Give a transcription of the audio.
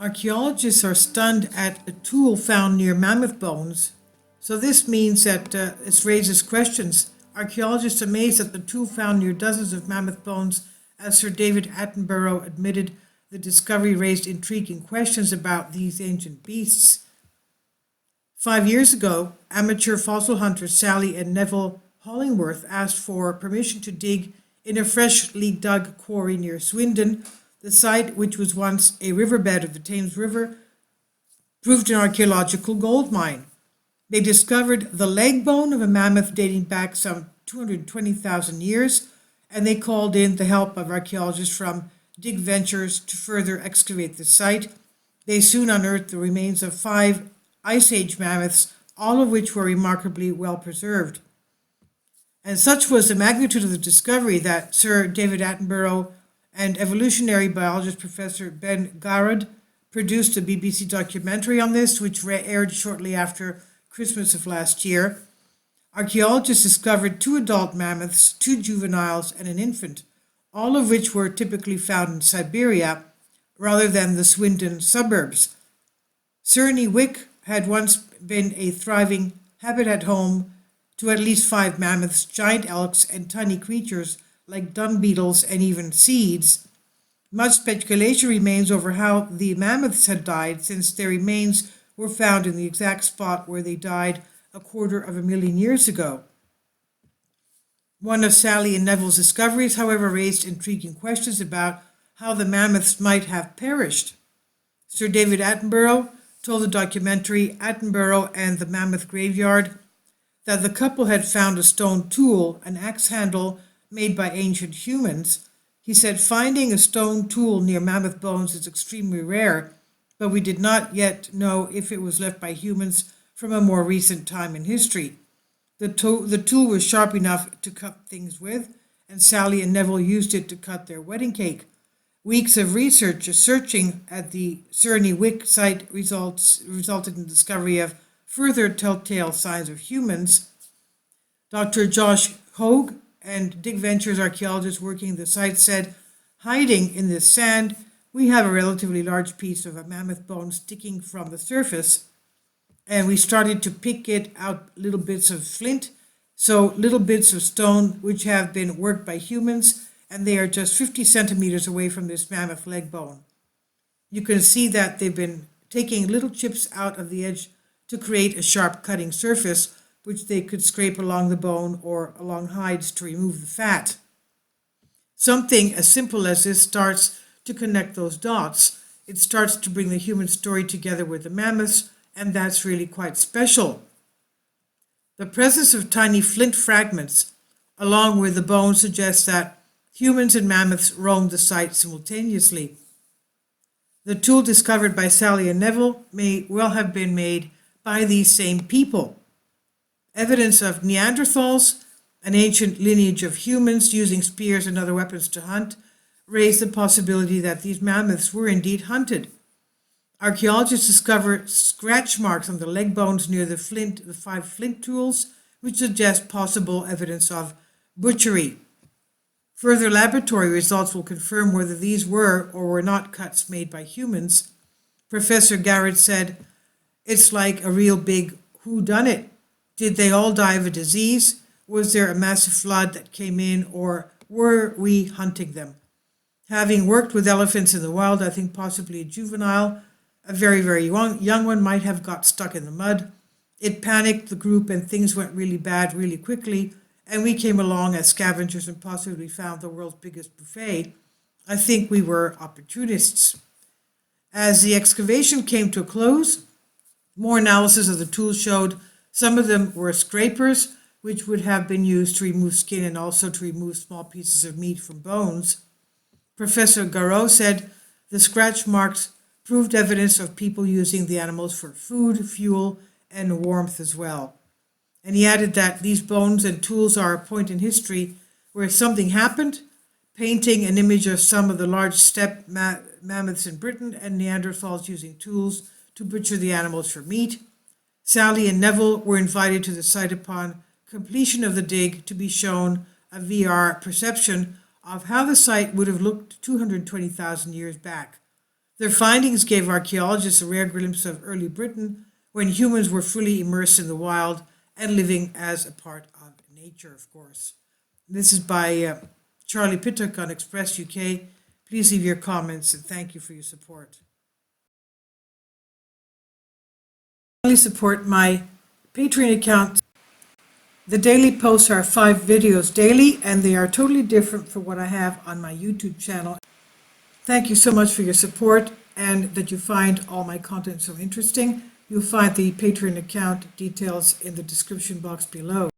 Archaeologists are stunned at a tool found near mammoth bones. So this means that it raises questions. Archaeologists amazed that the tool found near dozens of mammoth bones, as Sir David Attenborough admitted, the discovery raised intriguing questions about these ancient beasts. 5 years ago, amateur fossil hunters Sally and Neville Hollingworth asked for permission to dig in a freshly dug quarry near Swindon. The site, which was once a riverbed of the Thames River, proved an archaeological gold mine. They discovered the leg bone of a mammoth dating back some 220,000 years, and they called in the help of archaeologists from Dig Ventures to further excavate the site. They soon unearthed the remains of 5 Ice Age mammoths, all of which were remarkably well preserved. And such was the magnitude of the discovery that Sir David Attenborough and evolutionary biologist Professor Ben Garrod produced a BBC documentary on this, which aired shortly after Christmas of last year. Archaeologists discovered 2 adult mammoths, 2 juveniles, and an infant, all of which were typically found in Siberia rather than the Swindon suburbs. Cerny Wick had once been a thriving habitat home to at least 5 mammoths, giant elks, and tiny creatures like dung beetles and even seeds. Much speculation remains over how the mammoths had died, since their remains were found in the exact spot where they died 250,000 years ago. One of Sally and Neville's discoveries, however, raised intriguing questions about how the mammoths might have perished. Sir David Attenborough told the documentary Attenborough and the Mammoth Graveyard that the couple had found a stone tool, an axe handle made by ancient humans. He said finding a stone tool near mammoth bones is extremely rare, but we did not yet know if it was left by humans from a more recent time in history. The tool was sharp enough to cut things with, and Sally and Neville used it to cut their wedding cake. Weeks of research searching at the Cerny Wick site resulted in the discovery of further telltale signs of humans. Dr. Josh Hogue and Dig Ventures archaeologists working the site said, hiding in this sand, we have a relatively large piece of a mammoth bone sticking from the surface, and we started to pick it out little bits of flint, so little bits of stone which have been worked by humans, and they are just 50 centimeters away from this mammoth leg bone. You can see that they've been taking little chips out of the edge to create a sharp cutting surface, which they could scrape along the bone or along hides to remove the fat. Something as simple as this starts to connect those dots. It starts to bring the human story together with the mammoths, and that's really quite special. The presence of tiny flint fragments along with the bone suggests that humans and mammoths roamed the site simultaneously. The tool discovered by Sally and Neville may well have been made by these same people. Evidence of Neanderthals, an ancient lineage of humans using spears and other weapons to hunt, raised the possibility that these mammoths were indeed hunted. Archaeologists discover scratch marks on the leg bones near the 5 flint tools, which suggest possible evidence of butchery. Further laboratory results will confirm whether these were or were not cuts made by humans. Professor Garrett said, "It's like a real big whodunit. Did they all die of a disease? Was there a massive flood that came in, or were we hunting them?" Having worked with elephants in the wild, I think possibly a juvenile, a very, very young one, might have got stuck in the mud. It panicked the group and things went really bad really quickly, and we came along as scavengers and possibly found the world's biggest buffet. I think we were opportunists. As the excavation came to a close, more analysis of the tools showed some of them were scrapers, which would have been used to remove skin and also to remove small pieces of meat from bones. Professor Garot said the scratch marks proved evidence of people using the animals for food, fuel, and warmth as well. And he added that these bones and tools are a point in history where something happened, painting an image of some of the large steppe mammoths in Britain and Neanderthals using tools to butcher the animals for meat. Sally and Neville were invited to the site upon completion of the dig to be shown a VR perception of how the site would have looked 220,000 years back. Their findings gave archaeologists a rare glimpse of early Britain when humans were fully immersed in the wild and living as a part of nature, of course. This is by Charlie Pittock on Express UK. Please leave your comments and thank you for your support. Please support my Patreon account. The daily posts are 5 videos daily, and they are totally different from what I have on my YouTube channel. Thank you so much for your support and that you find all my content so interesting. You'll find the Patreon account details in the description box below.